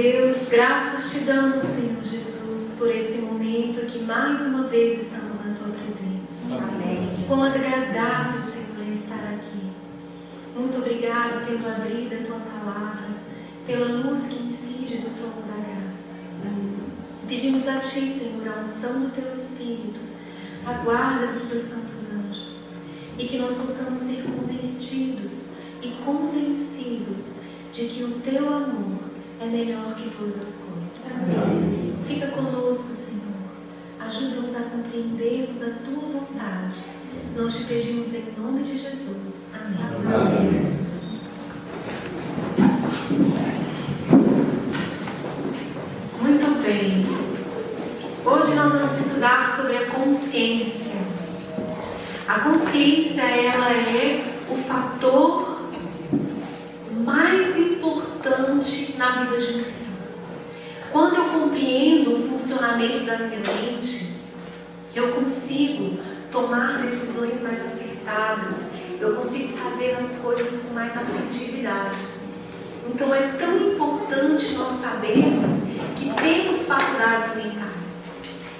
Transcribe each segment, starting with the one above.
Deus, graças te damos, Senhor Jesus, por esse momento que mais uma vez estamos na tua presença. Amém. Quão agradável, Senhor, é estar aqui. Muito obrigada pelo abrir da tua palavra, pela luz que incide do trono da graça. Pedimos a ti, Senhor, a unção do teu Espírito, a guarda dos teus santos anjos, e que nós possamos ser convertidos e convencidos de que o teu amor é melhor que todas as coisas. Amém. Fica conosco, Senhor. Ajuda-nos a compreendermos a tua vontade. Nós te pedimos em nome de Jesus. Amém. Amém. Muito bem. Hoje nós vamos estudar sobre a consciência. A consciência, ela é o fator mais importante na vida de um cristão. Quando eu compreendo o funcionamento da minha mente, eu consigo tomar decisões mais acertadas, eu consigo fazer as coisas com mais assertividade. Então é tão importante nós sabermos que temos faculdades mentais.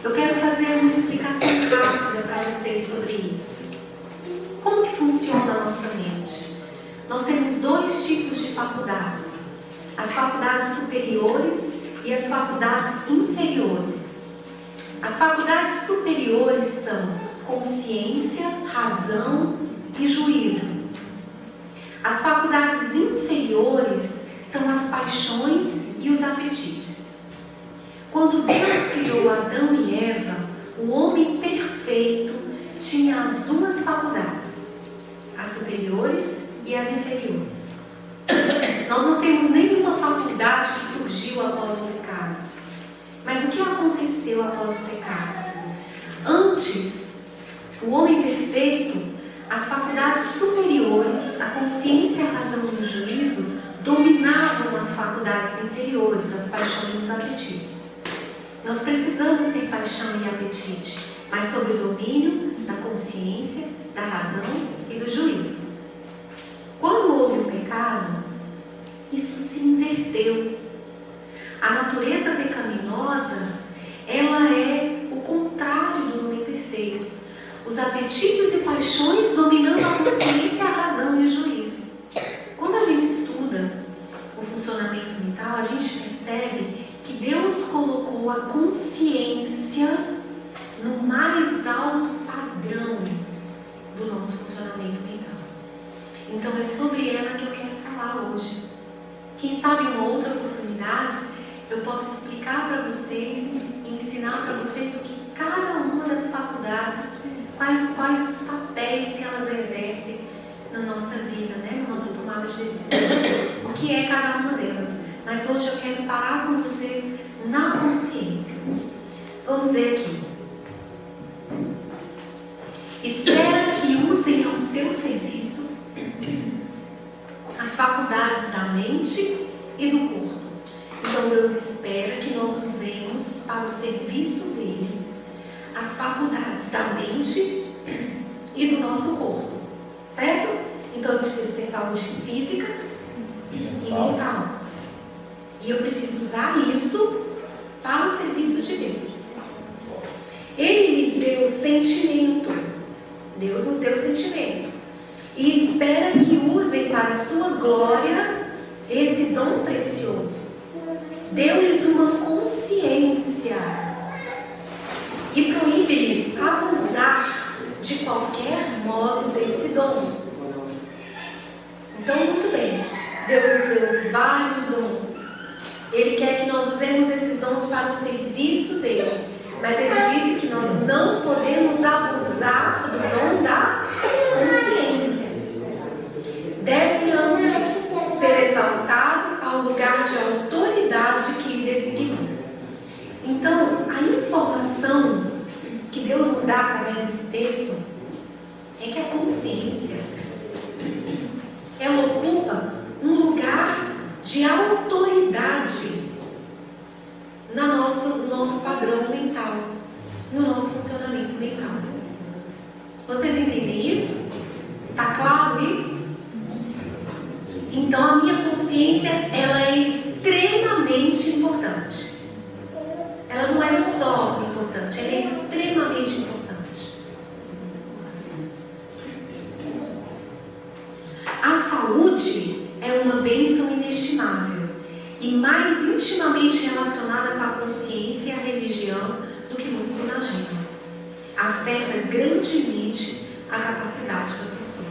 Eu quero fazer uma explicação rápida para vocês sobre isso. Como que funciona a nossa mente? Nós temos dois tipos de faculdades: as faculdades superiores e as faculdades inferiores. As faculdades superiores são consciência, razão e juízo. As faculdades inferiores são as paixões e os apetites. Quando Deus criou Adão e Eva, o homem perfeito tinha as duas faculdades, as superiores e as inferiores. Nós não temos nenhuma faculdade que surgiu após o pecado. Mas o que aconteceu após o pecado? Antes, o homem perfeito, as faculdades superiores, a consciência, a razão e o juízo, dominavam as faculdades inferiores, as paixões e os apetites. Nós precisamos ter paixão e apetite, mas sob o domínio da consciência, da razão e do juízo. Quando houve o pecado, isso se inverteu. A natureza pecaminosa, ela é o contrário do homem perfeito. Os apetites e paixões dominando a consciência, a razão e o juízo. Quando a gente estuda o funcionamento mental, a gente percebe que Deus colocou a consciência no mais alto padrão do nosso funcionamento mental. Então é sobre ela que eu quero falar hoje. Quem sabe em uma outra oportunidade eu posso explicar para vocês e ensinar para vocês o que cada uma das faculdades, quais os papéis que elas exercem na nossa vida, na nossa tomada de decisão, o que é cada uma delas. Mas hoje eu quero parar com vocês na consciência. Vamos ver aqui. Espera que usem ao seu serviço as faculdades da mente e do corpo. Então Deus espera que nós usemos para o serviço dele as faculdades da mente e do nosso corpo, certo? Então eu preciso ter saúde física e mental, e eu preciso usar isso para o serviço de Deus. Ele lhes deu sentimento, Deus nos deu sentimento, e espera que usem para a sua glória esse dom precioso. Deu-lhes uma consciência e proíbe-lhes abusar de qualquer modo desse dom. Então, muito bem, Deus nos deu vários dons. Ele quer que nós usemos esses dons para o serviço dele, mas ele diz que nós não podemos abusar do dom da consciência. Deve antes ser exaltado ao lugar de autoridade que lhe designou. Então, a informação que Deus nos dá através desse texto é que a consciência, ela ocupa um lugar de autoridade no nosso padrão mental, no nosso funcionamento mental. Vocês entendem isso? Está claro isso? Então a minha consciência, ela é extremamente importante. Ela não é só importante, ela é extremamente importante. A saúde é uma bênção inestimável e mais intimamente relacionada com a consciência e a religião do que muitos imaginam. Afeta grandemente a capacidade da pessoa.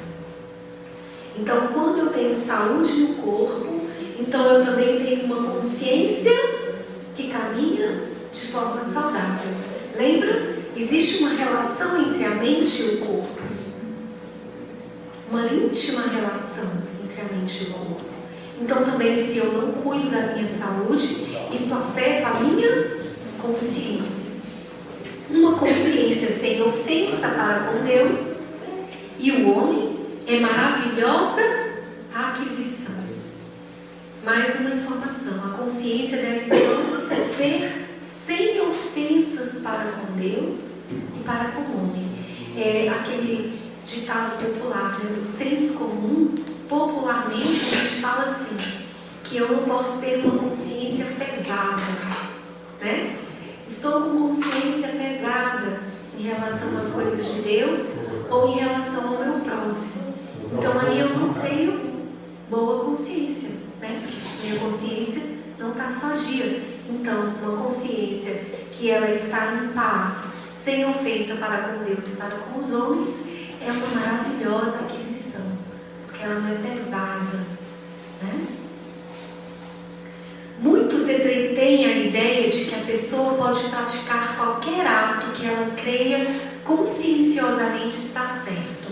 Então, quando eu tenho saúde no corpo, então eu também tenho uma consciência que caminha de forma saudável. Lembra? Existe uma relação entre a mente e o corpo. Uma íntima relação entre a mente e o corpo. Então também, se eu não cuido da minha saúde, isso afeta a minha consciência. Uma consciência sem ofensa para com Deus e o homem é maravilhosa aquisição. Mais uma informação: a consciência deve ser sem ofensas para com Deus e para com o homem. É aquele ditado popular, né? O senso comum, popularmente a gente fala assim, que eu não posso ter uma consciência pesada, né? Estou com consciência pesada em relação às coisas de Deus ou em relação ao meu próximo. Então aí eu não tenho boa consciência, né? Minha consciência não está sadia. Então, uma consciência que ela está em paz, sem ofensa para com Deus e para com os homens, é uma maravilhosa aquisição, porque ela não é pesada, né? Muitos entretêm a ideia de que a pessoa pode praticar qualquer ato que ela creia conscienciosamente estar certo.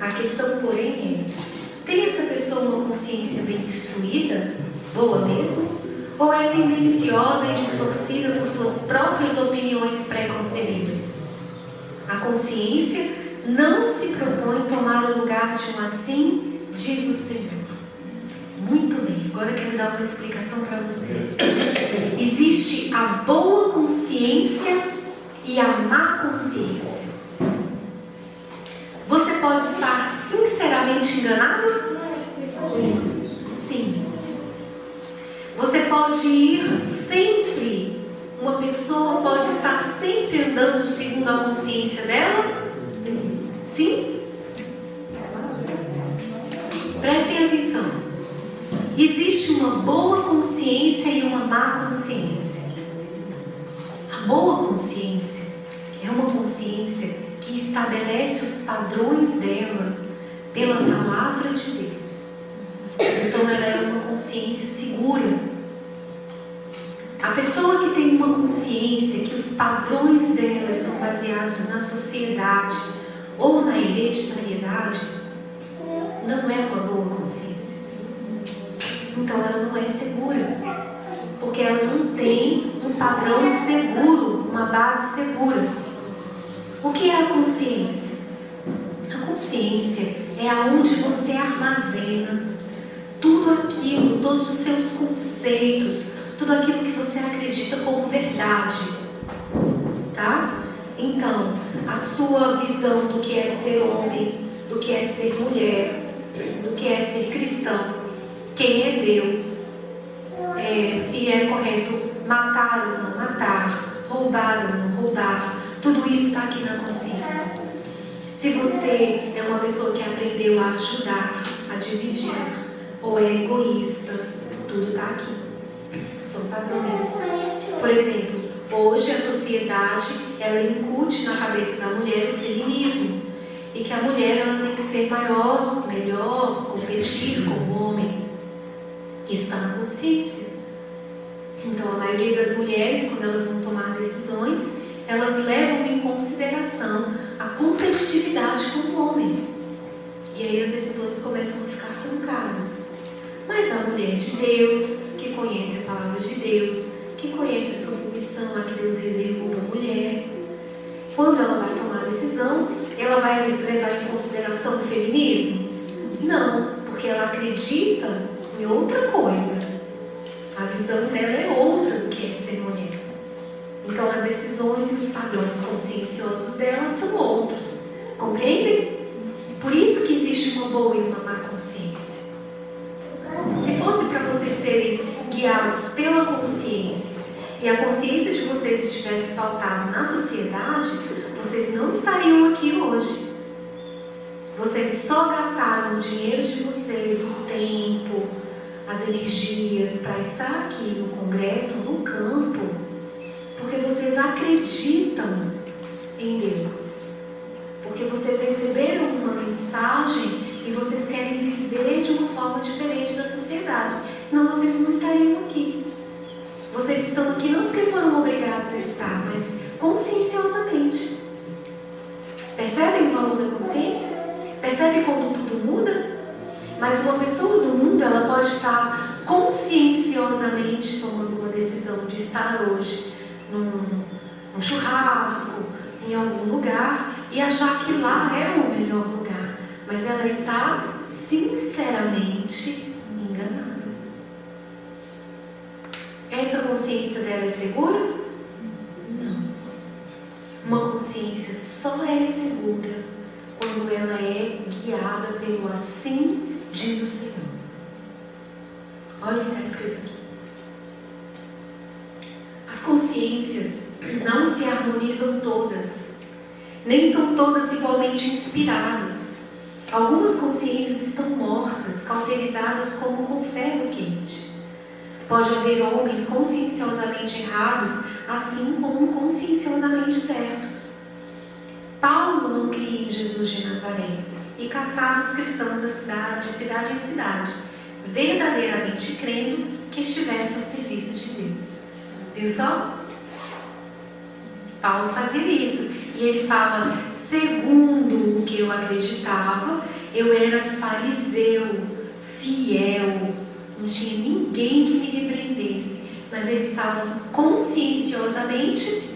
A questão, porém, é: tem essa pessoa uma consciência bem instruída, boa mesmo? Ou é tendenciosa e distorcida por suas próprias opiniões pré-concebidas? A consciência não se propõe tomar o lugar de um assim, diz o Senhor. Muito bem, agora eu quero dar uma explicação para vocês. Existe a boa consciência e a má consciência. Você pode estar sinceramente enganado? Sim. Você pode ir sempre, uma pessoa pode estar sempre andando segundo a consciência dela? Sim? Prestem atenção. Existe uma boa consciência e uma má consciência. A boa consciência é uma consciência que estabelece os padrões dela pela palavra de Deus. Então ela é uma consciência segura. A pessoa que tem uma consciência que os padrões dela estão baseados na sociedade ou na hereditariedade, não é uma boa consciência. Então ela não é segura, porque ela não tem um padrão seguro, uma base segura. O que é a consciência? A consciência é aonde você armazena tudo aquilo, todos os seus conceitos, tudo aquilo que você acredita como verdade, tá? Então, a sua visão do que é ser homem, do que é ser mulher, do que é ser cristão, quem é Deus, se é correto matar ou não matar, roubar ou não roubar, tudo isso está aqui na consciência. Se você é uma pessoa que aprendeu a ajudar, a dividir, ou é egoísta, tudo está aqui. São padrões. Por exemplo, hoje a sociedade ela incute na cabeça da mulher o feminismo e que a mulher ela tem que ser maior, melhor, competir com o homem. Isso está na consciência. Então a maioria das mulheres, quando elas vão tomar decisões, elas levam em consideração a competitividade com o homem. E aí as decisões começam a ficar truncadas. Mas a mulher de Deus, que conhece a palavra de Deus, que conhece a sua missão, a que Deus reservou para a mulher, quando ela vai tomar a decisão, ela vai levar em consideração o feminismo? Não, porque ela acredita em outra coisa. A visão dela é outra do que é ser mulher. Então as decisões e os padrões conscienciosos dela são outros. Compreendem? Por isso que existe uma boa e uma má consciência. Se fosse para vocês serem guiados guiados pela consciência, e a consciência de vocês estivesse pautada na sociedade, vocês não estariam aqui hoje. Vocês só gastaram o dinheiro de vocês, o tempo, as energias para estar aqui no congresso, no campo, porque vocês acreditam em Deus. Porque vocês receberam uma mensagem e vocês querem viver de uma forma diferente da sociedade. Senão vocês não estariam aqui. Vocês estão aqui não porque foram obrigados a estar, mas conscienciosamente. Percebem o valor da consciência? Percebe quando tudo muda? Mas uma pessoa do mundo, ela pode estar conscienciosamente tomando uma decisão de estar hoje num churrasco, em algum lugar, e achar que lá é o melhor lugar. Mas ela está sinceramente enganada. Essa consciência dela é segura? Não. Uma consciência só é segura quando ela é guiada pelo assim diz o Senhor. Olha o que está escrito aqui. As consciências não se harmonizam todas, nem são todas igualmente inspiradas. Algumas consciências estão mortas, cauterizadas como com ferro quente. Pode haver homens conscienciosamente errados, assim como conscienciosamente certos. Paulo não cria em Jesus de Nazaré e caçava os cristãos da cidade, de cidade em cidade, verdadeiramente crendo que estivesse ao serviço de Deus. Viu só? Paulo fazia isso. E ele fala, segundo o que eu acreditava, eu era fariseu, fiel, não tinha ninguém que me repreendesse, mas ele estava conscienciosamente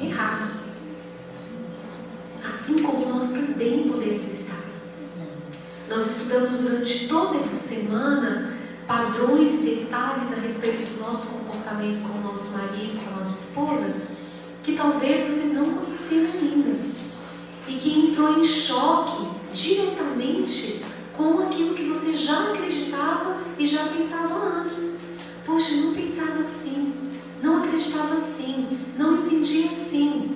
errado. Assim como nós também podemos estar. Nós estudamos durante toda essa semana padrões e detalhes a respeito do nosso comportamento com o nosso marido, com a nossa esposa, que talvez vocês não conheciam ainda. E que entrou em choque diretamente com aquilo que você já acreditava e já pensava antes. Poxa, eu não pensava assim, não acreditava assim, não entendia assim.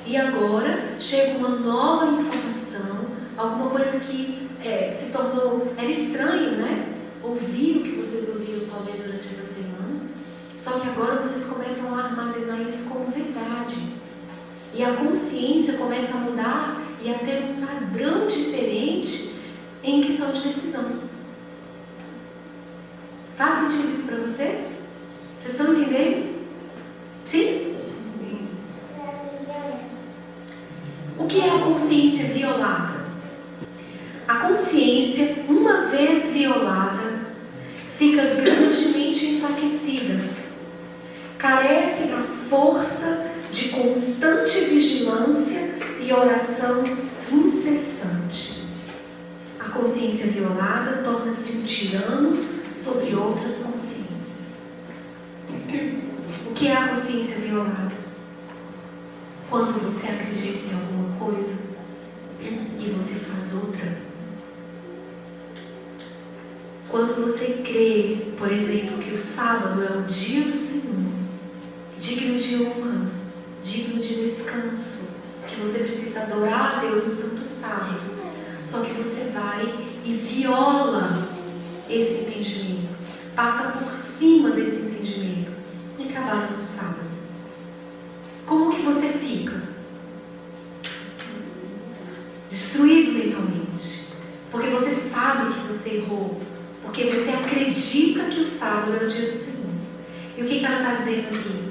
E agora chega uma nova informação, alguma coisa que se tornou, era estranho, né? Ouvir o que vocês ouviram talvez durante essa semana. Só que agora vocês começam a armazenar isso como verdade. E a consciência começa a mudar e a ter um padrão diferente em questão de decisão. Faz sentido isso para vocês? Vocês estão entendendo? Sim? O que é a consciência violada? A consciência, uma vez violada, fica grandemente enfraquecida. Carece da força de constante vigilância e oração incessante. A consciência violada torna-se um tirano sobre outras consciências. O que é a consciência violada? Quando você acredita em alguma coisa e você faz outra. Quando você crê, por exemplo, que o sábado é o dia do Senhor, digno de honra, digno de descanso, que você precisa adorar a Deus no santo sábado, só que você vai e viola esse entendimento, passa por cima desse entendimento e trabalha no sábado. Como que você fica? Destruído mentalmente, porque você sabe que você errou, porque você acredita que o sábado é o dia do Senhor. E o que ela está dizendo aqui?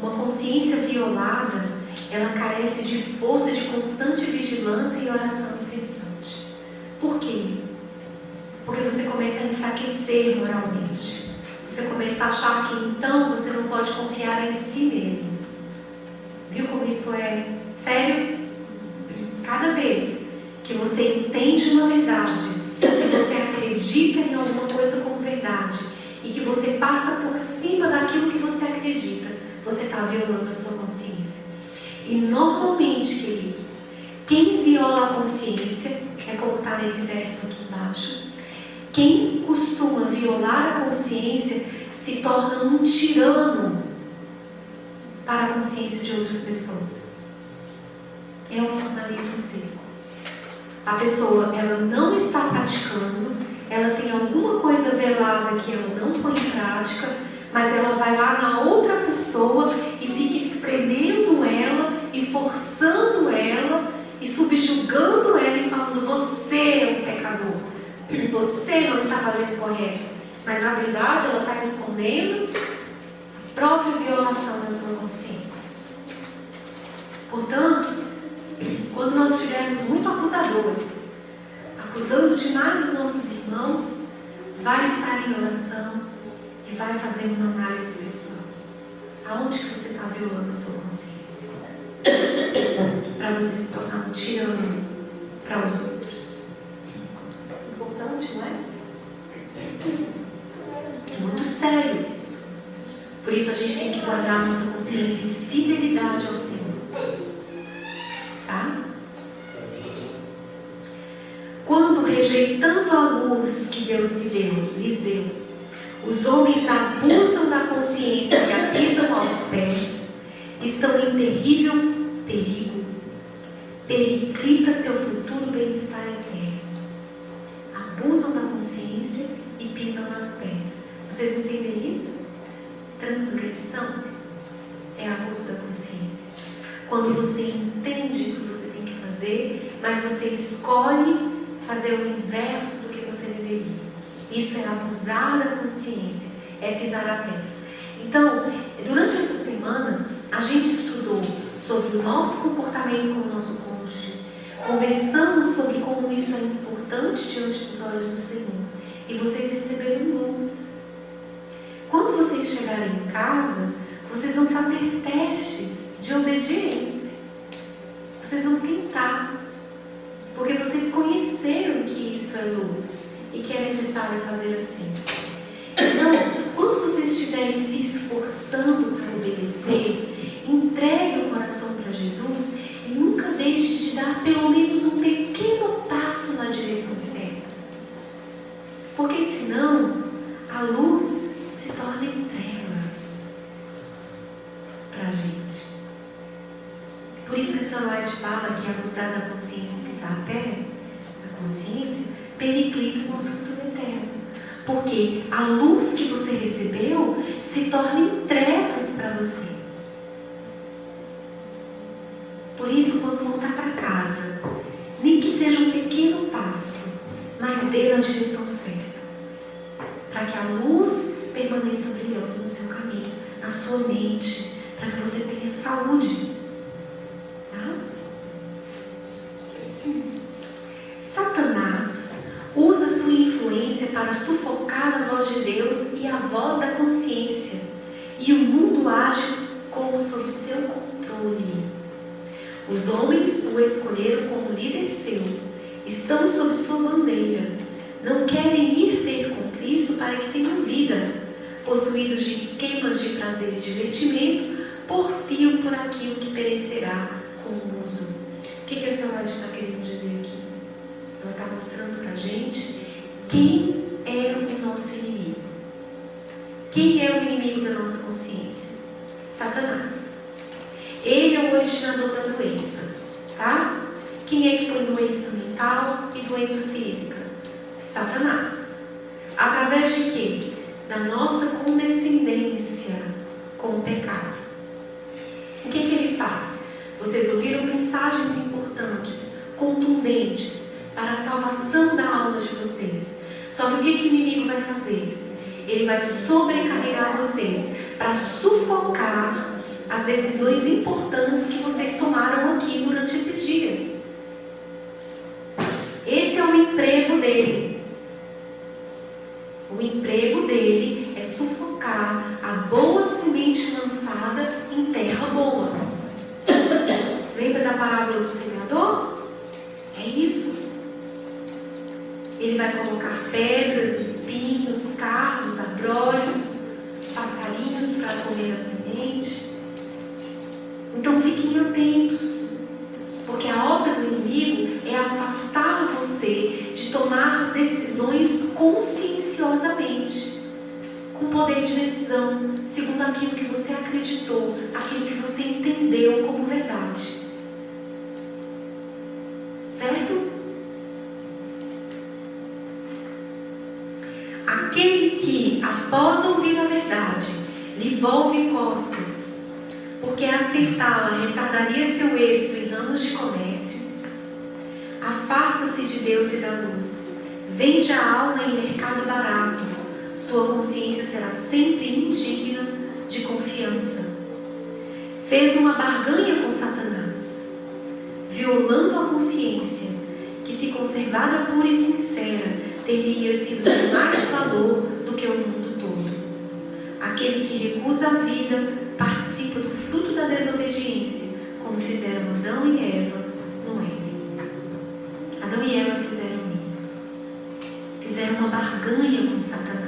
Uma consciência violada, ela carece de força, de constante vigilância e oração incessante. Por quê? Porque você começa a enfraquecer moralmente. Você começa a achar que então você não pode confiar em si mesmo. Viu como isso é sério? Cada vez que você entende uma verdade, que você acredita em alguma coisa como verdade e que você passa por cima daquilo que você acredita, você está violando a sua consciência. E normalmente, queridos, quem viola a consciência, é como está nesse verso aqui embaixo, quem costuma violar a consciência se torna um tirano para a consciência de outras pessoas. É o formalismo seco. A pessoa, ela não está praticando, ela tem alguma coisa velada que ela não põe em prática, mas ela vai lá na outra pessoa e fica espremendo ela e forçando ela e subjugando ela e falando: você é um pecador, você não está fazendo o correto. Mas na verdade ela está escondendo a própria violação da sua consciência. Portanto, quando nós estivermos muito acusadores, acusando demais os nossos irmãos, vai estar em oração e vai fazer uma análise pessoal. Aonde que você está violando a sua consciência? Para você se tornar um tirano para os outros. Importante, não é? É muito sério isso. Por isso a gente tem que guardar a nossa consciência em fidelidade ao Senhor. Tá? Quando, rejeitando a luz que Deus lhes deu, os homens abusam da consciência e a pisam aos pés, estão em terrível perigo. Periclita seu futuro bem-estar eterno. Abusam da consciência e pisam aos pés. Vocês entendem isso? Transgressão é abuso da consciência. Quando você entende o que você tem que fazer, mas você escolhe fazer o inverso do que você deveria. Isso é abusar da consciência, é pisar a pés. Então, durante essa semana, a gente estudou sobre o nosso comportamento com o nosso cônjuge, conversamos sobre como isso é importante diante dos olhos do Senhor, e vocês receberam luz. Quando vocês chegarem em casa, vocês vão fazer testes de obediência. Vocês vão tentar, porque vocês conheceram que isso é luz e que é necessário fazer assim. Então, quando vocês estiverem se esforçando para obedecer, entregue o coração para Jesus e nunca deixe de dar pelo menos um pequeno passo na direção certa. Porque senão, a luz se torna em trevas para a gente. Por isso que o Sr. White fala que abusar da consciência e pisar a pé, a consciência, periclita o nosso futuro eterno. Porque a luz que você recebeu se torna em trevas para você. Por isso, quando voltar para casa, nem que seja um pequeno passo, mas dê na direção certa. Para que a luz permaneça brilhando no seu caminho, na sua mente, para que você tenha saúde. Tá? Satanás usa sua influência para sufocar a voz de Deus e a voz da consciência, e o mundo age como sob seu controle. Os homens o escolheram como líder seu, estão sob sua bandeira, não querem ir ter com Cristo para que tenham vida, possuídos de esquemas de prazer e divertimento, porfiam por aquilo que perecerá com o uso. O que a senhora está querendo dizer aqui? Ela está mostrando para a gente quem é o nosso inimigo. Quem é o inimigo da nossa consciência? Satanás. Ele é o originador da doença, tá? Quem é que põe doença mental e doença física? Satanás. Através de quê? Da nossa condescendência com o pecado. O que ele faz? Vocês ouviram mensagens importantes, contundentes, para a salvação da alma de vocês. Só que o que o inimigo vai fazer? Ele vai sobrecarregar vocês para sufocar as decisões importantes que vocês tomaram aqui durante esses dias. Esse é o emprego dele. O emprego dele é sufocar a boa semente lançada em terra boa. Lembra da parábola do semeador? É isso. Ele vai colocar pedras, espinhos, cardos, abrolhos, passarinhos para comer a semente. Então fiquem atentos, porque a obra do inimigo é afastar você de tomar decisões conscienciosamente, com poder poder de decisão segundo aquilo que você acreditou, aquilo que você entendeu como verdade. Certo? Aquele que, após ouvir a verdade, lhe volve costas, porque aceitá-la retardaria seu êxito em ramos de comércio, afasta-se de Deus e da luz, vende a alma em mercado barato, sua consciência será sempre indigna de confiança. Fez uma barganha com Satanás, violando a consciência, que se conservada pura e sincera, teria sido de mais valor do que o mundo todo. Aquele que recusa a vida participa do fruto da desobediência, como fizeram Adão e Eva no Éden. Adão e Eva fizeram isso. Fizeram uma barganha com Satanás.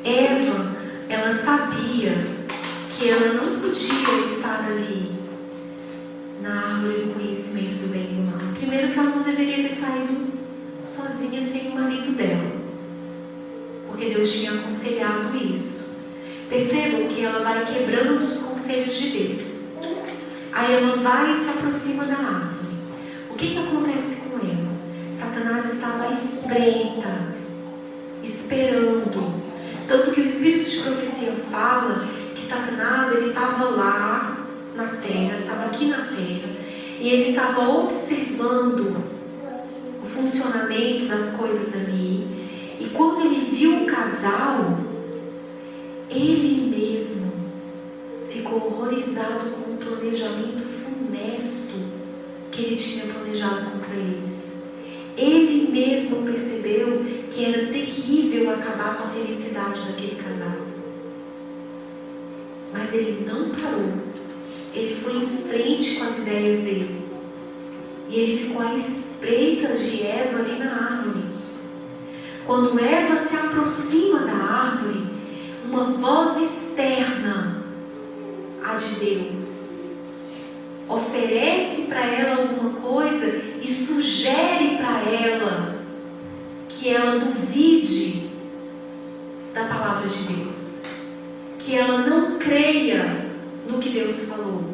Eva, ela sabia que ela não podia estar ali na árvore do conhecimento do bem e do mal. Primeiro, que ela não deveria ter saído sozinha sem o marido dela, porque Deus tinha aconselhado isso. Percebam que ela vai quebrando os conselhos de Deus. Aí ela vai e se aproxima da árvore. O que acontece com ela? Satanás estava à espreita, esperando. Tanto que o Espírito de Profecia fala que Satanás, ele estava lá na terra, estava aqui na terra, e ele estava observando o funcionamento das coisas ali. E quando ele viu o casal, ele mesmo ficou horrorizado com o planejamento funesto que ele tinha planejado contra eles. Ele mesmo percebeu que era terrível acabar com a felicidade daquele casal. Mas ele não parou. Ele foi em frente com as ideias dele. E ele ficou à espreita de Eva ali na árvore. Quando Eva se aproxima da árvore, uma voz externa, a de Deus, oferece para ela alguma coisa e sugere para ela que ela duvide da palavra de Deus, que ela não creia no que Deus falou,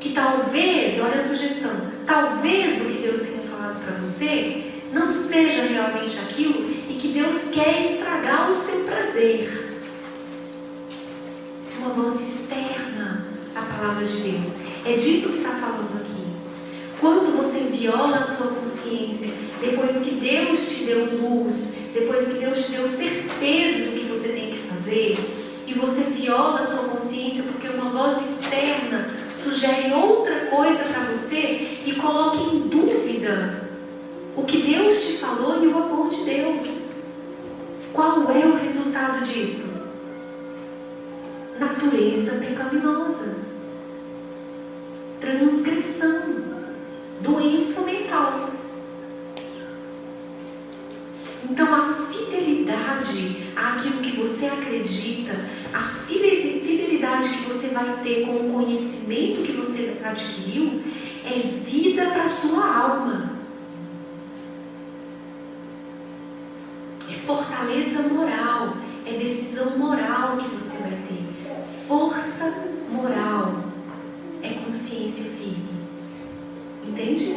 que talvez, olha a sugestão, talvez o que Deus tenha falado para você não seja realmente aquilo e que Deus quer estragar o seu prazer. Uma voz externa à palavra de Deus. É disso que está falando aqui. Quando você viola a sua consciência, depois que Deus te deu luz, depois que Deus te deu certeza do que você tem que fazer, e você viola a sua consciência porque uma voz externa sugere outra coisa para você e coloca em dúvida o que Deus te falou e o amor de Deus. Qual é o resultado disso? Natureza pecaminosa, transgressão, doença mental. Então a fidelidade àquilo que você acredita, a fidelidade que você vai ter com o conhecimento que você adquiriu, é vida para a sua alma. É fortaleza moral, é decisão moral que você vai ter. Força moral é consciência firme. Entende?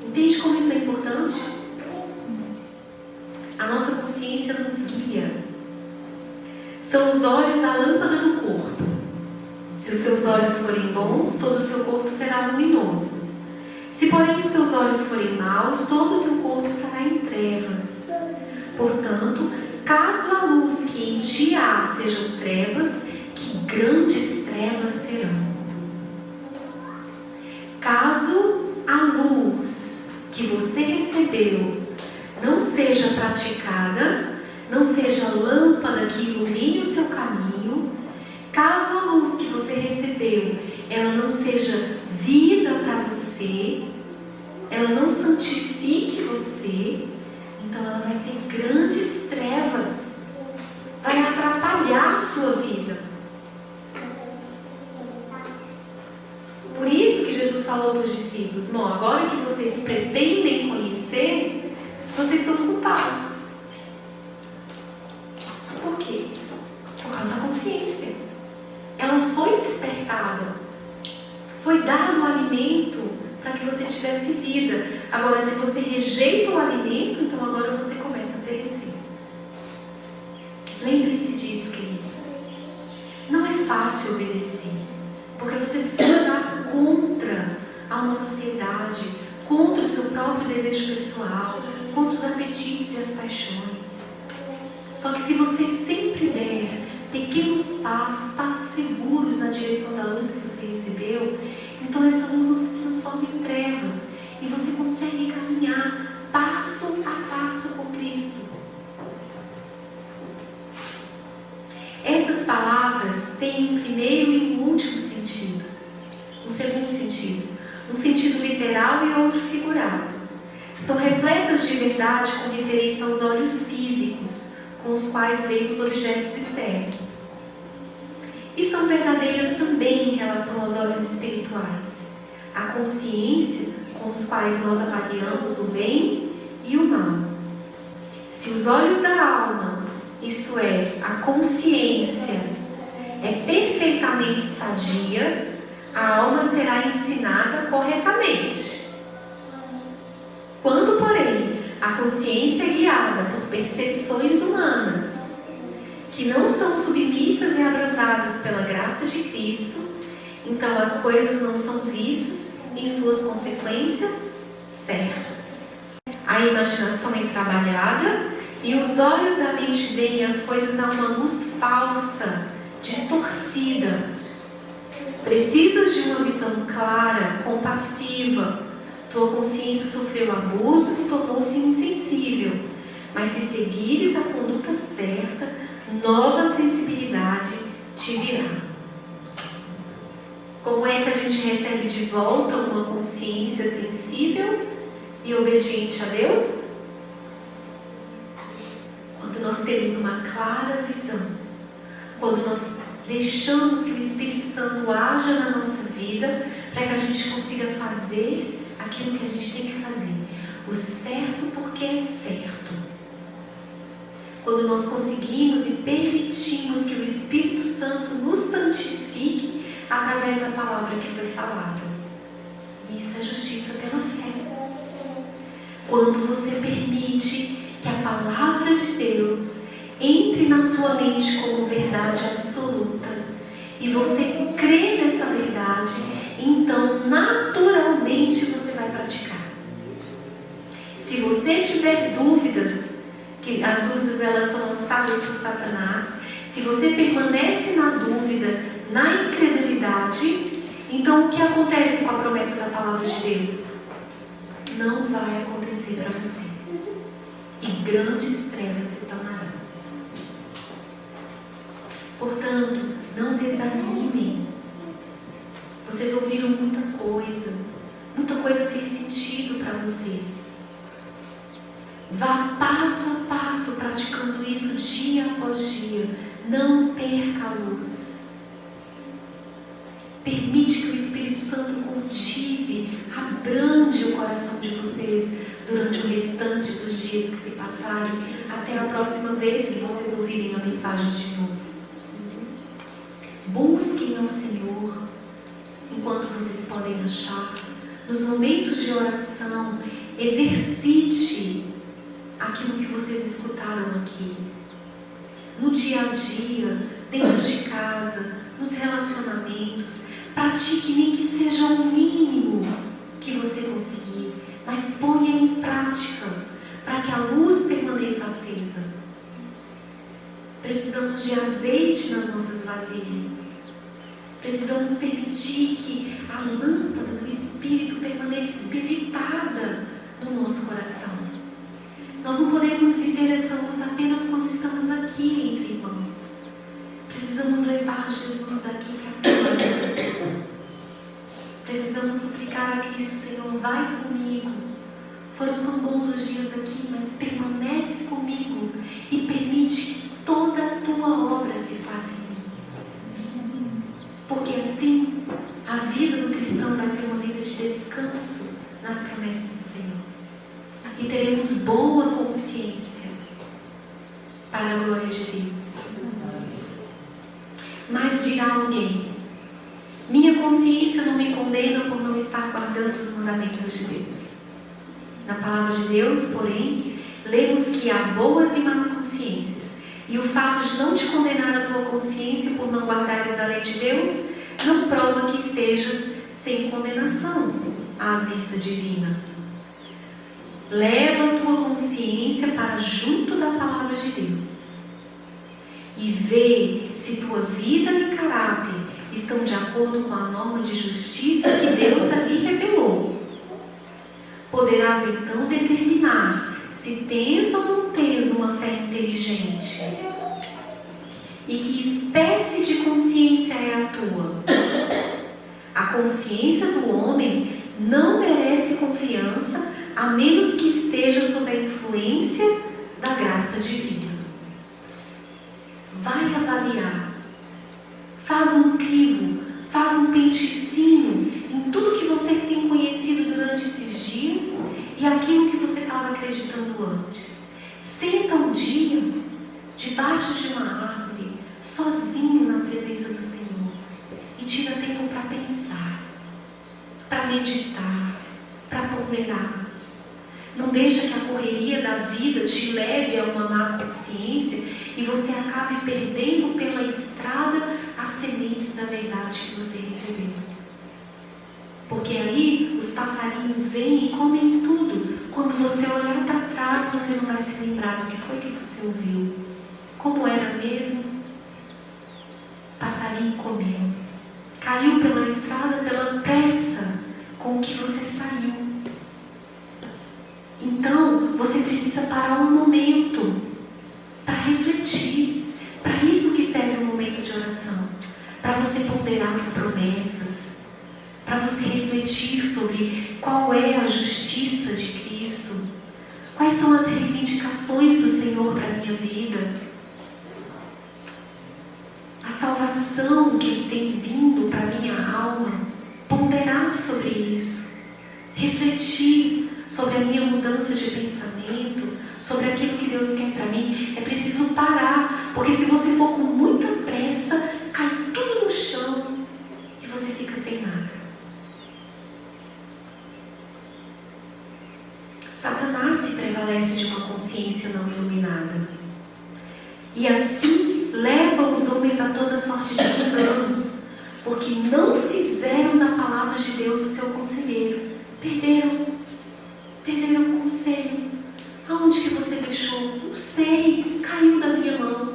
Entende como isso é importante? A nossa consciência nos guia. São os olhos a lâmpada do corpo. Se os teus olhos forem bons, todo o seu corpo será luminoso. Se porém os teus olhos forem maus, todo o teu corpo estará em trevas. Portanto, caso a luz que em ti há sejam trevas, que grandes trevas serão. Caso a luz que você recebeu não seja praticada, não seja lâmpada que ilumine o seu caminho, caso a luz que você recebeu, ela não seja vida para você, ela não santifique você, então ela vai ser grandes trevas, vai atrapalhar a sua vida. Por isso que Jesus falou para os discípulos: bom, agora que vocês pretendem conhecer, vocês estão culpados. Foi dado o alimento para que você tivesse vida. Agora, se você rejeita o alimento, então agora você começa a perecer. Lembre-se disso, queridos. Não é fácil obedecer, porque você precisa dar contra a uma sociedade, contra o seu próprio desejo pessoal, contra os apetites e as paixões. Só que se você sempre der pequenos passos, passos seguros na direção da luz que você recebeu, então essa luz não se transforma em trevas e você consegue caminhar passo a passo com Cristo. Essas palavras têm um primeiro e um último sentido, um segundo sentido, um sentido literal e outro figurado. São repletas de verdade com referência aos olhos físicos, com os quais veem os objetos externos. E são verdadeiras também em relação aos olhos espirituais, a consciência com os quais nós avaliamos o bem e o mal. Se os olhos da alma, isto é, a consciência, é perfeitamente sadia, a alma será ensinada corretamente. Quando, porém, a consciência é guiada por percepções humanas, que não são submissas e abrandadas pela graça de Cristo, então as coisas não são vistas em suas consequências certas. A imaginação é trabalhada e os olhos da mente veem as coisas a uma luz falsa, distorcida. Precisas de uma visão clara, compassiva. Tua consciência sofreu abusos e tornou-se insensível. Mas se seguires a conduta certa, nova sensibilidade te virá. Como é que a gente recebe de volta uma consciência sensível e obediente a Deus? Quando nós temos uma clara visão, quando nós deixamos que o Espírito Santo haja na nossa vida, para que a gente consiga fazer aquilo que a gente tem que fazer, o certo porque é certo. Quando nós conseguimos e permitimos que o Espírito Santo nos santifique através da palavra que foi falada. Isso é justiça pela fé. Quando você permite que a palavra de Deus entre na sua mente como verdade absoluta e você crê nessa verdade, então naturalmente você vai praticar. Se você tiver dúvidas, que as dúvidas elas são lançadas por Satanás, se você permanece na dúvida, na incredulidade, então o que acontece com a promessa da palavra de Deus? Não vai acontecer para você. E grandes trevas se tornarão. Portanto, não desanimem. Vocês ouviram muita coisa fez sentido para vocês. Vá passo a passo praticando isso dia após dia. Não perca a luz. Permite que o Espírito Santo cultive, abrande o coração de vocês durante o restante dos dias que se passarem, até a próxima vez que vocês ouvirem a mensagem de novo. Busquem ao Senhor enquanto vocês podem achar. Nos momentos de oração, exercite aquilo que vocês escutaram aqui. No dia a dia, dentro de casa, nos relacionamentos, pratique nem que seja o mínimo que você conseguir, mas ponha em prática para que a luz permaneça acesa. Precisamos de azeite nas nossas vasilhas. Precisamos permitir que a lâmpada do Espírito permaneça espevitada no nosso coração. Nós não podemos viver essa luz apenas quando estamos aqui entre irmãos. Precisamos levar Jesus daqui para casa. Precisamos suplicar a Cristo: Senhor, vai comigo. Foram tão bons os dias aqui, mas permanece comigo e permite que toda a tua obra se faça em mim. Porque assim, a vida do cristão vai ser uma vida de descanso nas promessas do Senhor. E teremos boa consciência para a glória de Deus. Mas dirá alguém: minha consciência não me condena por não estar guardando os mandamentos de Deus. Na palavra de Deus, porém, lemos que há boas e más consciências. E o fato de não te condenar a tua consciência por não guardares a lei de Deus, não prova que estejas sem condenação à vista divina. Leva a tua consciência para junto da palavra de Deus e vê se tua vida e caráter estão de acordo com a norma de justiça que Deus ali revelou. Poderás então determinar se tens ou não tens uma fé inteligente e que espécie de consciência é a tua. A consciência do homem não merece confiança a menos que esteja sob a influência da graça divina. Vai avaliar, faz um crivo, faz um pente fino em tudo que você tem conhecido durante esses dias e aquilo que você estava acreditando antes. Senta um dia debaixo de uma árvore, sozinho na presença do Senhor, e tira tempo para pensar, para meditar, para ponderar. Não deixa que a correria da vida te leve a uma má consciência e você acabe perdendo pela estrada as sementes da verdade que você recebeu. Porque aí os passarinhos vêm e comem tudo. Quando você olhar para trás, você não vai se lembrar do que foi que você ouviu. Como era mesmo? Passarinho comeu. Caiu pela estrada pela pressa com que você saiu. Então, você precisa parar um momento para refletir. Para isso que serve um momento de oração. Para você ponderar as promessas. Para você refletir sobre qual é a justiça de Cristo. Quais são as reivindicações do Senhor para a minha vida. A salvação que tem vindo para a minha alma. Ponderar sobre isso. Refletir sobre a minha mudança de pensamento, sobre aquilo que Deus quer para mim. É preciso parar, porque se você for com muita pressa, cai tudo no chão e você fica sem nada. Satanás se prevalece de uma consciência não iluminada e assim leva os homens a toda sorte de enganos, porque não fizeram da palavra de Deus o seu conselheiro. Perderam o conselho. Aonde que você deixou? Não sei, caiu da minha mão.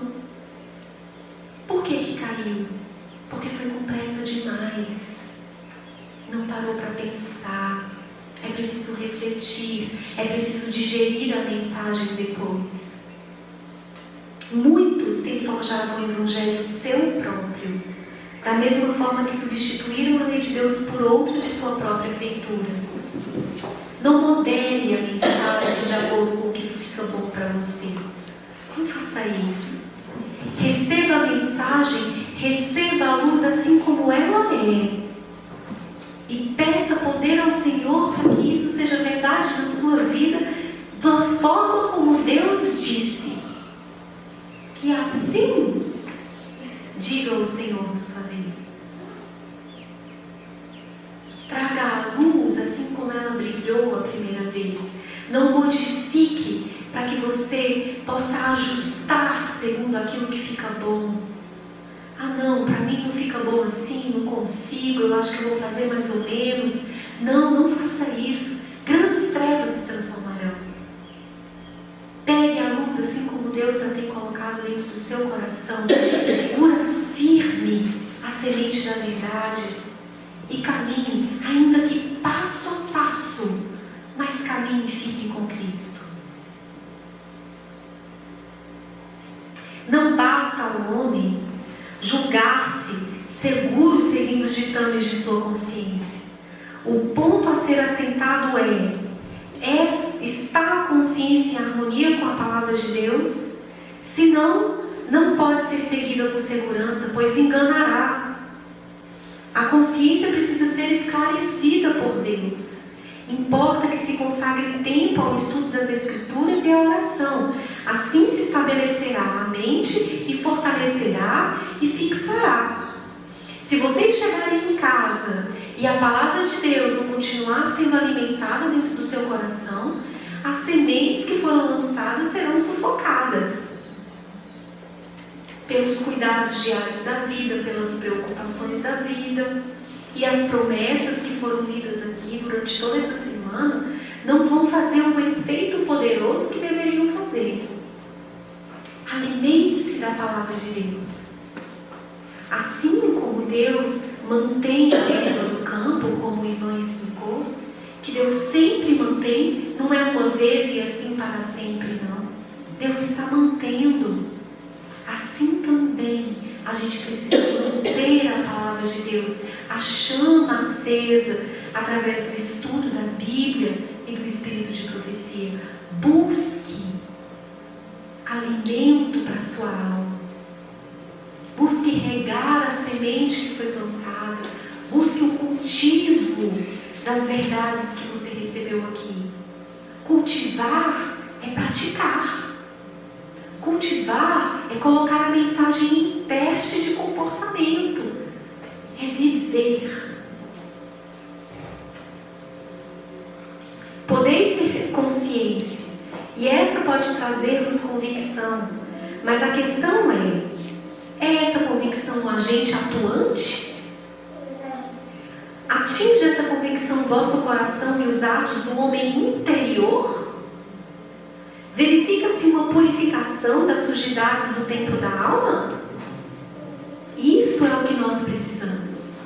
Por que caiu? Porque foi com pressa demais. Não parou para pensar. É preciso refletir. É preciso digerir a mensagem depois. Muitos têm forjado o evangelho seu próprio, da mesma forma que substituíram a lei de Deus por outra de sua própria feitura. Não modele a mensagem de acordo com o que fica bom para você. Não faça isso. Receba a mensagem, receba a luz assim como ela é. E peça poder ao Senhor para que isso seja verdade na sua vida, da forma como Deus disse. Que assim diga o Senhor na sua vida. Traga a luz assim como ela brilhou a primeira vez. Não modifique para que você possa ajustar segundo aquilo que fica bom. Ah não, para mim não fica bom assim, não consigo, eu acho que eu vou fazer mais ou menos. Não faça isso. Grandes trevas se transformarão. Pegue a luz assim como Deus a tem colocado dentro do seu coração. Segura firme a semente da verdade. E caminhe, ainda que passo a passo, mas caminhe e fique com Cristo. Não basta ao homem julgar-se seguro seguindo os ditames de sua consciência. O ponto a ser assentado está a consciência em harmonia com a palavra de Deus? Senão, não pode ser seguida com segurança, pois enganará. A consciência precisa ser esclarecida por Deus. Importa que se consagre tempo ao estudo das Escrituras e à oração. Assim se estabelecerá a mente e fortalecerá e fixará. Se vocês chegarem em casa e a palavra de Deus não continuar sendo alimentada dentro do seu coração, as sementes que foram lançadas serão sufocadas pelos cuidados diários da vida, pelas preocupações da vida. E as promessas que foram lidas aqui durante toda essa semana não vão fazer o efeito poderoso que deveriam fazer. Alimente-se da palavra de Deus. Assim como Deus mantém a erva do campo, como o Ivan explicou, que Deus sempre mantém, não é uma vez e assim para sempre, não. Deus está mantendo. Assim também a gente precisa manter a palavra de Deus, a chama acesa, através do estudo da Bíblia e do Espírito de profecia. Busque alimento para a sua alma. Busque regar a semente que foi plantada. Busque o cultivo das verdades que você recebeu aqui. Cultivar é praticar. Cultivar é colocar a mensagem em teste de comportamento. É viver. Podeis ter consciência, e esta pode trazer-vos convicção. Mas a questão é essa convicção um agente atuante? Atinge essa convicção o vosso coração e os atos do homem interior? Verifica-se uma purificação das sujidades do templo da alma? Isto é o que nós precisamos.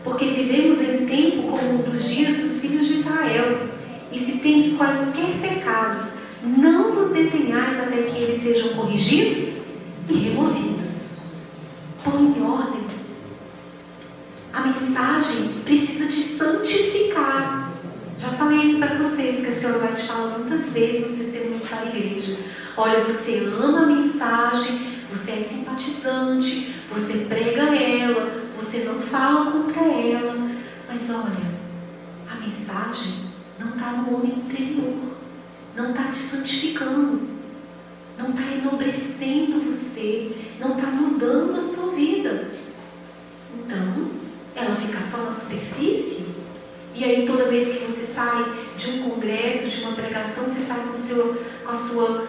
Porque vivemos em tempo como um dos dias dos filhos de Israel. E se tendes quaisquer pecados, não vos detenhais até que eles sejam corrigidos e removidos. Põe em ordem. A mensagem precisa te santificar. Já falei isso para vocês, que a senhora vai te falar muitas vezes nos testemunhos para a igreja. Olha, você ama a mensagem, você é simpatizante, você prega ela, você não fala contra ela. Mas olha, a mensagem não está no homem interior, não está te santificando, não está enobrecendo você, não está mudando a sua vida. Então, ela fica só na superfície. E aí toda vez que você sai de um congresso, de uma pregação, você sai com a sua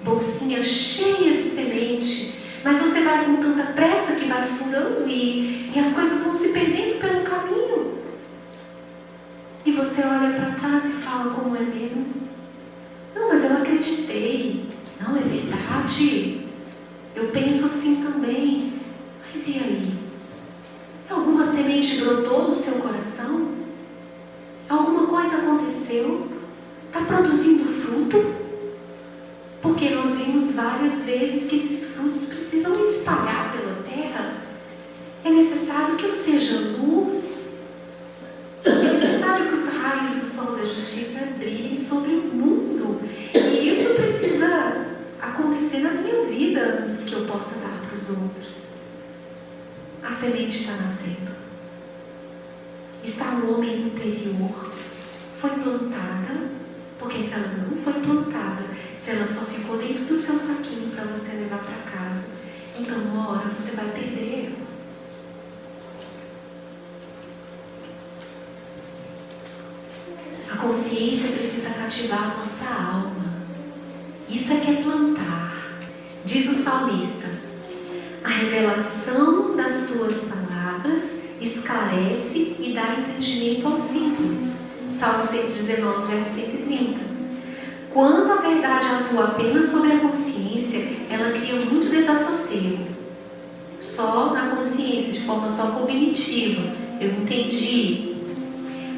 bolsinha cheia de semente, mas você vai com tanta pressa que vai furando e as coisas vão se perdendo pelo caminho. E você olha para trás e fala, como é mesmo? Não, mas eu acreditei. Não, é verdade. Eu penso assim também. Mas e aí? Alguma semente brotou no seu coração? Alguma coisa aconteceu? Está produzindo fruto? Porque nós vimos várias vezes que esses frutos precisam espalhar pela terra. É necessário que eu seja luz. É necessário que os raios do sol da justiça brilhem sobre o mundo. E isso precisa acontecer na minha vida antes que eu possa dar para os outros. A semente está nascendo. Está no homem interior. Foi plantada. Porque se ela não foi plantada, se ela só ficou dentro do seu saquinho para você levar para casa, então uma hora você vai perder. A consciência precisa cativar a nossa alma. Isso é que é plantar. Diz o salmista: a revelação das tuas palavras esclarece e dá entendimento aos simples. Salmo 119, verso 130. Quando a verdade atua apenas sobre a consciência, ela cria muito desassossego. Só na consciência, de forma só cognitiva. Eu entendi.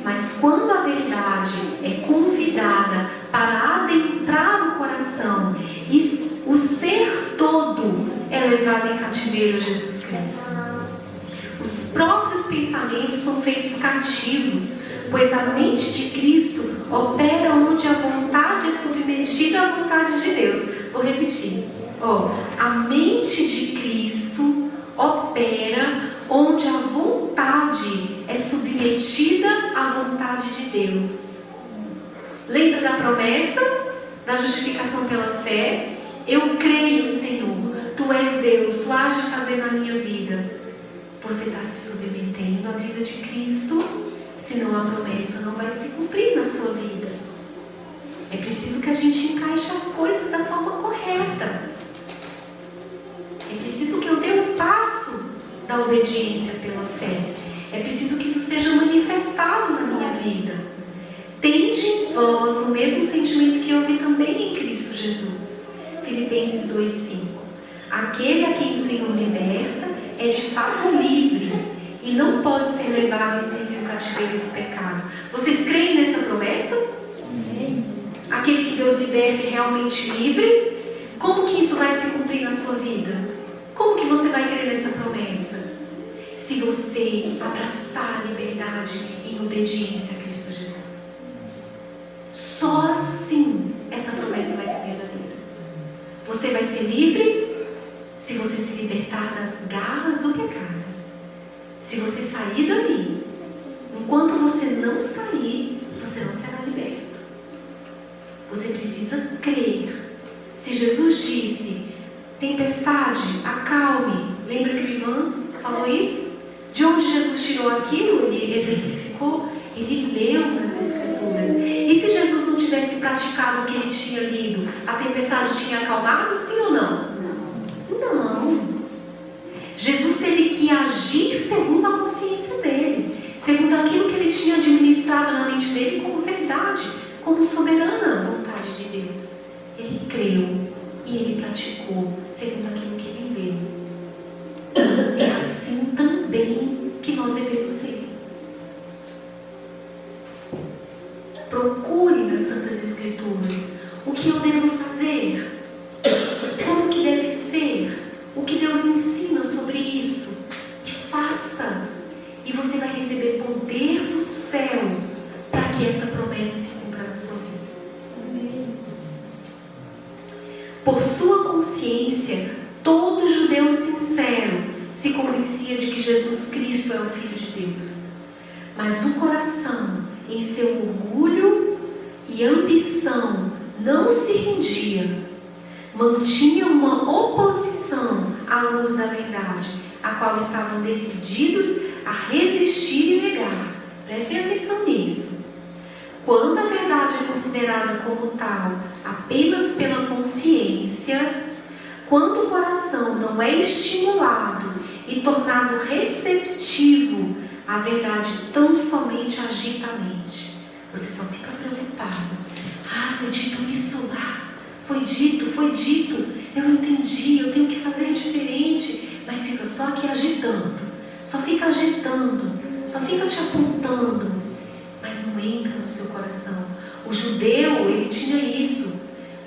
Mas quando a verdade é convidada para adentrar o coração e o ser todo é levado em cativeiro a Jesus Cristo. Os próprios pensamentos são feitos cativos, pois a mente de Cristo opera onde a vontade é submetida à vontade de Deus. Vou repetir. A mente de Cristo opera onde a vontade é submetida à vontade de Deus. Lembra da promessa da justificação pela fé? Eu creio, Senhor, Tu és Deus, Tu has de fazer na minha vida. Você está se submetendo à vida de Cristo, senão a promessa não vai se cumprir na sua vida. É preciso que a gente encaixe as coisas da forma correta. É preciso que eu dê um passo da obediência pela fé. É preciso que isso seja manifestado na minha vida. Tende em vós o mesmo sentimento que houve também em Cristo Jesus. Filipenses 2:5. Aquele a quem o Senhor liberta é de fato livre e não pode ser levado em servil cativeiro do pecado. Vocês creem nessa promessa? Amém. Aquele que Deus liberta é realmente livre? Como que isso vai se cumprir na sua vida? Como que você vai crer nessa promessa? Se você abraçar a liberdade em obediência a Cristo Jesus. Só assim essa promessa vai ser verdadeira. Você vai ser livre se você se libertar das garras do pecado. Se você sair dali. Enquanto você não sair, você não será liberto. Você precisa crer. Se Jesus disse: tempestade, acalme. Lembra que o Ivan falou isso? De onde Jesus tirou aquilo? Ele exemplificou. Ele leu nas Escrituras. E se Jesus não tivesse praticado o que ele tinha lido, a tempestade tinha acalmado, sim ou não? Não. Jesus teve que agir segundo a consciência dele, segundo aquilo que ele tinha administrado na mente dele como verdade, como soberana vontade de Deus. Ele creu e ele praticou segundo aquilo que ele leu. É assim também que nós devemos ser. Procure nas Santas Escrituras o que eu devo fazer, como que deve ser, o que Deus ensina sobre isso, e faça, e você vai receber poder do céu para que essa promessa se cumpra na sua vida. Amém. Por sua consciência, todo judeu sincero se convencia de que Jesus Cristo é o Filho de Deus, mas o coração, em seu orgulho e ambição, não se rendia, mantinha uma oposição à luz da verdade, a qual estavam decididos a resistir e negar. Prestem atenção nisso. Quando a verdade é considerada como tal apenas pela consciência, quando o coração não é estimulado e tornado receptivo à verdade tão somente agita a mente, você só fica preocupado. Foi dito isso lá. Foi dito, eu entendi, eu tenho que fazer diferente, mas fica só aqui agitando, só fica te apontando, mas não entra no seu coração. O judeu, ele tinha isso.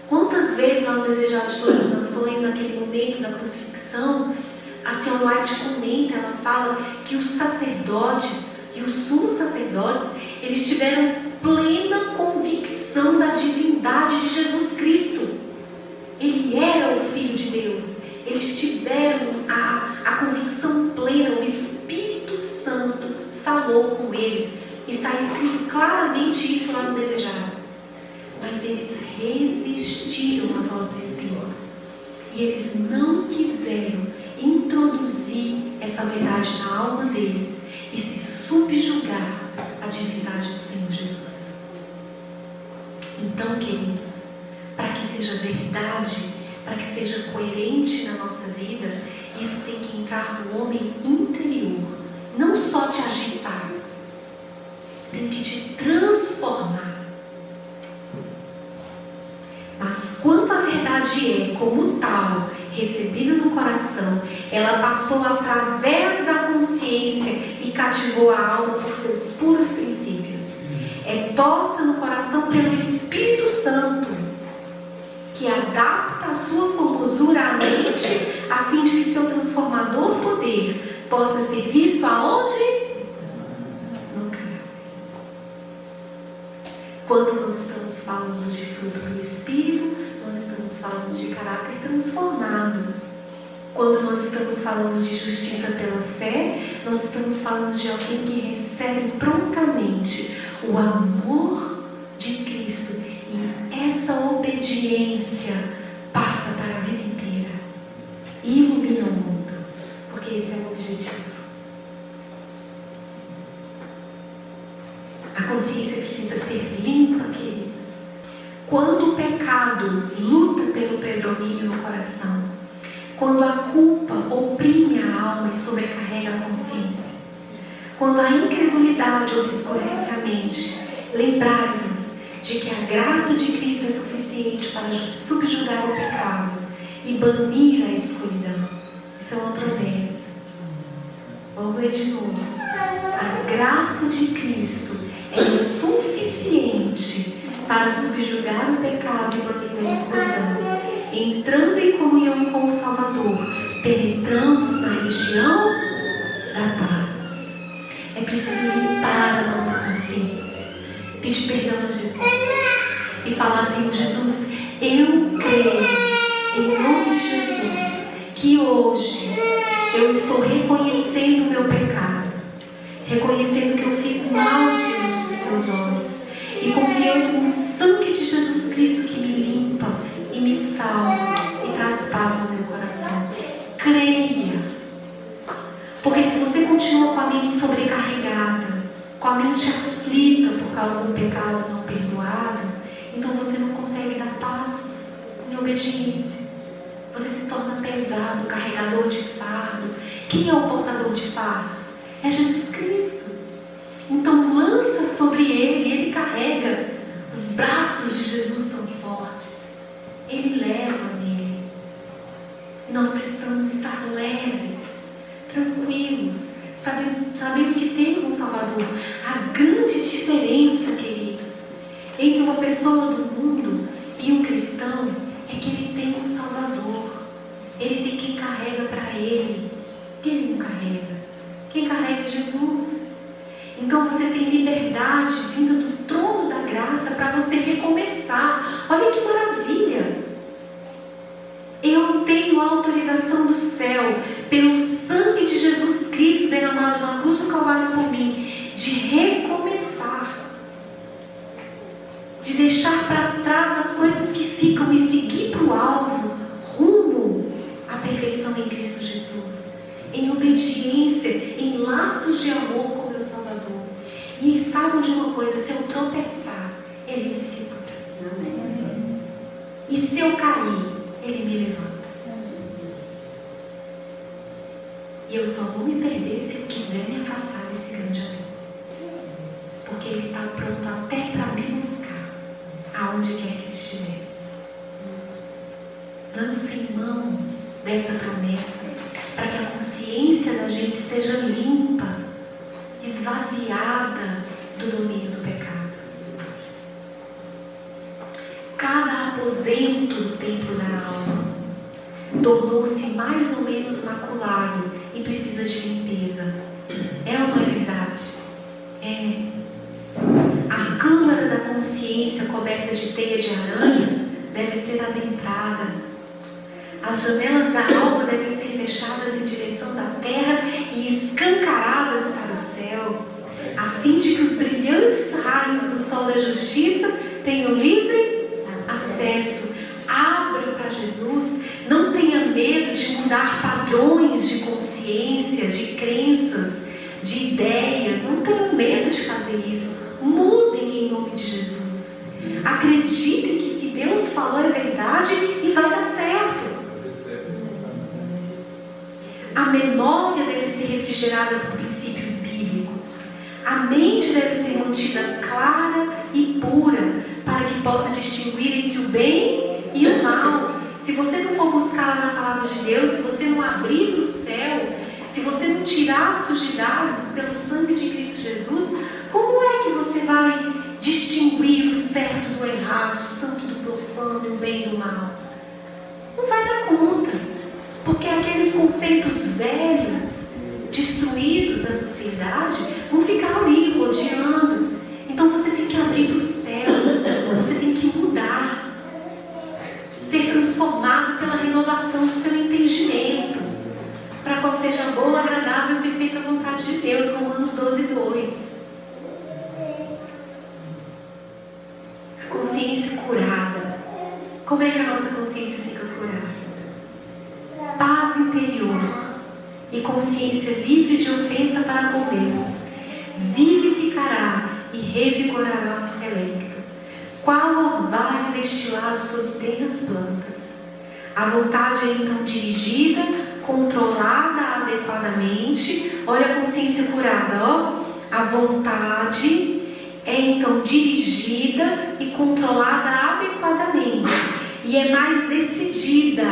Quantas vezes lá no Desejado de Todas as Nações, naquele momento da crucifixão, a senhora White comenta, ela fala que os sacerdotes e os sumos sacerdotes, eles tiveram plena convicção da divindade de Jesus Cristo. Ele era o Filho de Deus. Eles tiveram a convicção plena. O Espírito Santo falou com eles. Está escrito claramente isso lá no Desejado. Mas eles resistiram à voz do Espírito. E eles não quiseram introduzir essa verdade na alma deles e se subjugar à divindade do Senhor Jesus. Então, queridos, para que seja verdade, para que seja coerente na nossa vida, isso tem que entrar no homem interior, não só te agitar, tem que te transformar. Mas quando a verdade é, como tal, recebida no coração, ela passou através da consciência e cativou a alma por seus puros princípios. É posta no coração pelo Espírito Santo, que adapta a sua formosura à mente, a fim de que seu transformador poder possa ser visto aonde? No caráter. Quando nós estamos falando de fruto do Espírito, nós estamos falando de caráter transformado. Quando nós estamos falando de justiça pela fé, nós estamos falando de alguém que recebe prontamente o amor de Cristo, e essa obediência passa para a vida inteira e ilumina o mundo, porque esse é o objetivo. A consciência precisa ser limpa, queridas. Quando o pecado luta pelo predomínio no coração, quando a culpa oprime a alma e sobrecarrega a consciência, quando a incredulidade obscurece a mente, lembrai-vos de que a graça de Cristo é suficiente para subjugar o pecado e banir a escuridão. Isso é uma promessa. Vamos ler de novo. A graça de Cristo é suficiente para subjugar o pecado e banir a escuridão. Entrando em comunhão com o Salvador, penetramos na região da paz. É preciso limpar a nossa consciência, pedir perdão a Jesus e falar: Senhor Jesus, eu creio em nome de Jesus que hoje eu estou reconhecendo o meu pecado, reconhecendo que eu fiz mal diante dos teus olhos e confiando no sangue de Jesus Cristo que me limpa e me salva e traz paz ao meu coração. Creia, porque se você continua com a mente sobrecarregada, com a mente aflita por causa do pecado não perdoado, então você não consegue dar passos em obediência. Você se torna pesado, carregador de fardo. Quem é o portador de fardos? É Jesus Cristo. Então lança sobre Ele, Ele carrega. Os braços de Jesus são fortes. Ele leva nele. E nós precisamos estar leves, tranquilos, sabendo que temos um Salvador. A grande diferença, queridos, entre uma pessoa do mundo e um cristão é que ele tem um Salvador. Ele tem quem carrega para ele. Ele não carrega. Quem carrega é Jesus. Então você tem liberdade vinda do trono da graça para você recomeçar. Olha que maravilha. Eu tenho a autorização do céu, pelo sangue de Jesus Cristo derramado na cruz do Calvário por mim, de recomeçar, de deixar para trás as coisas que ficam e seguir para o alvo, rumo à perfeição em Cristo Jesus, em obediência, em laços de amor com meu Salvador. E sabem de uma coisa: se eu tropeçar, Ele me segura. Amém. E se eu cair, Ele me levanta. E eu só vou me perder se eu quiser me afastar desse grande amor. Porque Ele está pronto até para me buscar, aonde quer que Ele estiver. Lancem mão dessa promessa, para que a consciência da gente seja limpa, esvaziada do domínio do pecado. Cada aposento do templo da alma tornou-se mais ou menos maculado e precisa de limpeza. É ou não é verdade? É. A câmara da consciência coberta de teia de aranha deve ser adentrada. As janelas da alma devem ser fechadas em direção da terra e escancaradas para o céu, a fim de que os brilhantes raios do sol da justiça tenham livre acesso. Abra para Jesus. Não tenha medo de mudar padrões de consciência, de crenças, de ideias. Não tenham medo de fazer isso. Mudem em nome de Jesus. Acreditem que o que Deus falou é verdade e vai dar certo. A memória deve ser refrigerada por princípios bíblicos. A mente deve ser mantida clara e pura, para que possa distinguir entre o bem e o mal. Se você não for buscar na palavra de Deus, se você não abrir para o céu, se você não tirar as sujidades pelo sangue de Cristo Jesus, como é que você vai distinguir o certo do errado, o santo do profano, o bem do mal? Não vai dar conta, porque aqueles conceitos velhos, destruídos da sociedade, vão ficar ali rodeando. Então você tem que abrir para o céu, você tem que mudar, ser transformado pela renovação do seu entendimento, para qual seja a boa, agradável e perfeita vontade de Deus. Romanos 12:2. A consciência curada. Como é que a nossa consciência fica curada? Paz interior e consciência livre de ofensa para com Deus vivificará e revigorará o intelecto. Qual orvalho destilado sobre terras plantas. A vontade é então dirigida, controlada adequadamente. Olha a consciência curada, ó. A vontade é então dirigida e controlada adequadamente. E é mais decidida.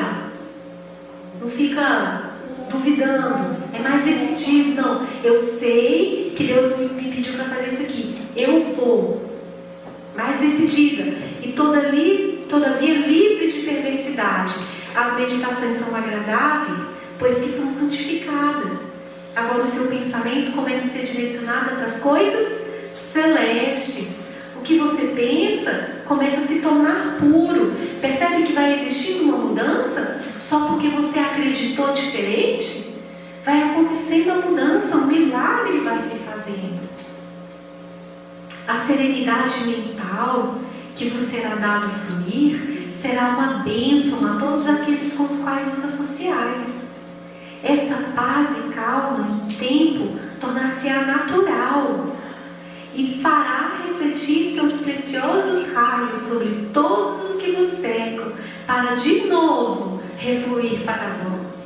Não fica duvidando. É mais decidido. Não, eu sei que Deus me pediu para fazer isso aqui. Eu vou. Mais decidida. E todavia livre de perversidade. As meditações são agradáveis, pois que são santificadas. Agora o seu pensamento começa a ser direcionado para as coisas celestes. O que você pensa começa a se tornar puro. Percebe que vai existindo uma mudança só porque você acreditou diferente? Vai acontecendo a mudança, um milagre vai se fazendo. A serenidade mental que vos será dado fluir será uma bênção a todos aqueles com os quais vos associais. Essa paz e calma em tempo tornar-se-á natural e fará refletir seus preciosos raios sobre todos os que vos cercam, para de novo refluir para vós.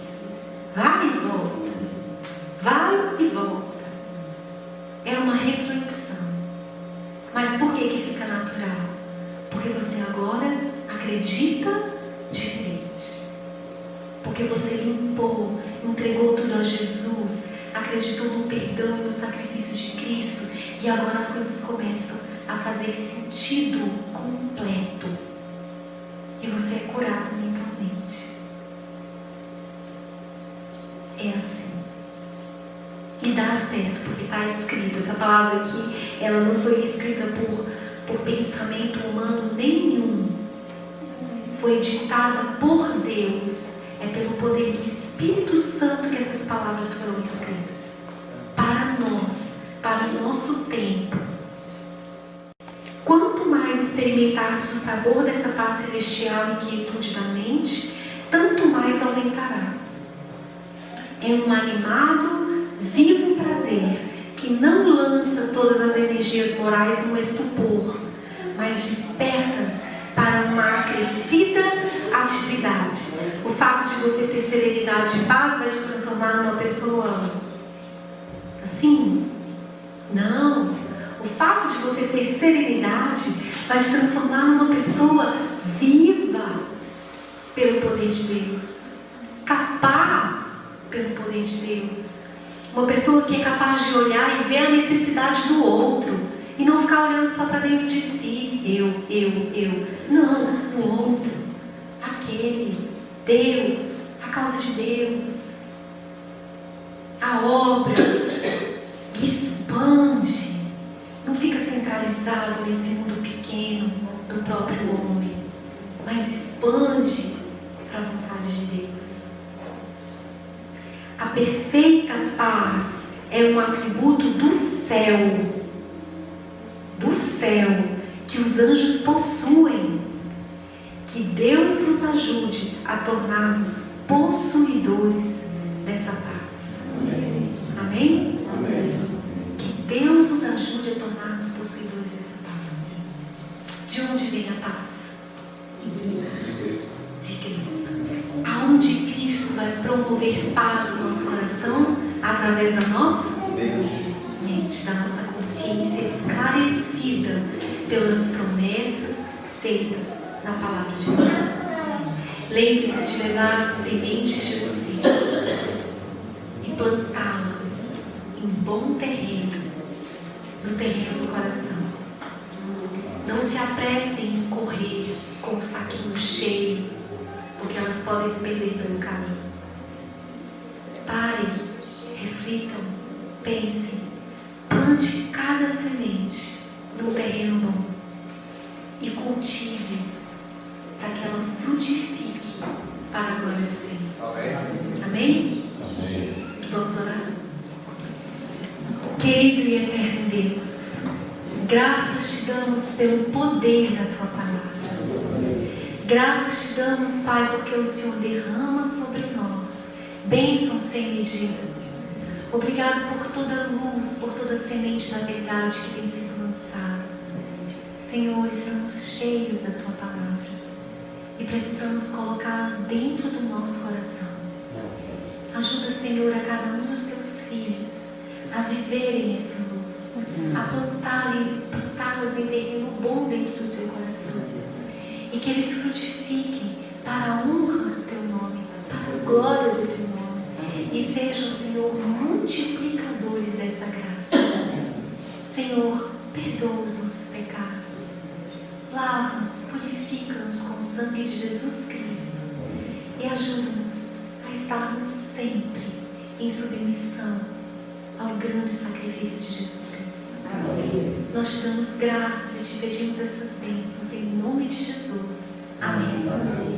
Vai e volta, vai e volta. É uma reflexão. Mas por que fica natural? Porque você agora acredita diferente. Porque você limpou, entregou tudo a Jesus, acreditou no perdão e no sacrifício de Cristo, e agora as coisas começam a fazer sentido completo. E você é curado mentalmente. É assim. E dá certo, porque está escrito. Essa palavra aqui, ela não foi escrita por pensamento humano nenhum. Foi ditada por Deus. É pelo poder do Espírito Santo que essas palavras foram escritas. Para nós, para o nosso tempo. Quanto mais experimentarmos o sabor dessa paz celestial e quietude da mente, tanto mais aumentará. É um animado, vivo prazer que não lança todas as energias morais no estupor, mas desperta-as para uma acrescida atividade. O fato de você ter serenidade e paz vai te transformar numa pessoa assim? Não. O fato de você ter serenidade vai te transformar numa pessoa viva pelo poder de Deus, capaz pelo poder de Deus. Uma pessoa que é capaz de olhar e ver a necessidade do outro e não ficar olhando só para dentro de si. Eu. Não, o outro, aquele, Deus, a causa de Deus, a obra que expande, não fica centralizado nesse mundo pequeno do próprio homem, mas expande para a vontade de Deus. A perfeita paz é um atributo do céu, que os anjos possuem. Que Deus vos ajude a tornar-vos possuidores dessa paz. Amém? Amém? Amém. Que Deus nos ajude a tornar-nos possuidores dessa paz. De onde vem a paz? De Cristo. Aonde Cristo vai promover paz no nosso coração? Através da nossa mente, da nossa consciência esclarecida pelas promessas feitas na palavra de Deus. Lembre-se de levar as sementes de vocês e plantá-las em bom terreno, no terreno do coração. Não se apressem em correr com o saquinho cheio, porque elas podem se perder pelo caminho. Parem, reflitam, pensem, plante cada semente num terreno bom e cultive para que ela frutifique para a glória do Senhor. Amém? Amém? Vamos orar? Querido e eterno Deus, graças te damos pelo poder da tua palavra. Graças te damos, Pai, porque o Senhor derrama sobre nós bênçãos sem medida. Obrigado por toda a luz, por toda a semente da verdade que tem sido lançada alcançado. Senhor, estamos cheios da Tua palavra e precisamos colocá-la dentro do nosso coração. Ajuda, Senhor, a cada um dos Teus filhos a viverem essa luz, a plantá-las em terreno bom dentro do seu coração, e que eles frutifiquem para a honra do Teu nome, para a glória do Teu nome, e sejam, Senhor, multiplicadores dessa graça. Senhor, perdoa os nossos pecados, lava-nos, purifica-nos com o sangue de Jesus Cristo e ajuda-nos a estarmos sempre em submissão ao grande sacrifício de Jesus Cristo. Amém. Nós te damos graças e te pedimos essas bênçãos em nome de Jesus. Amém. Amém.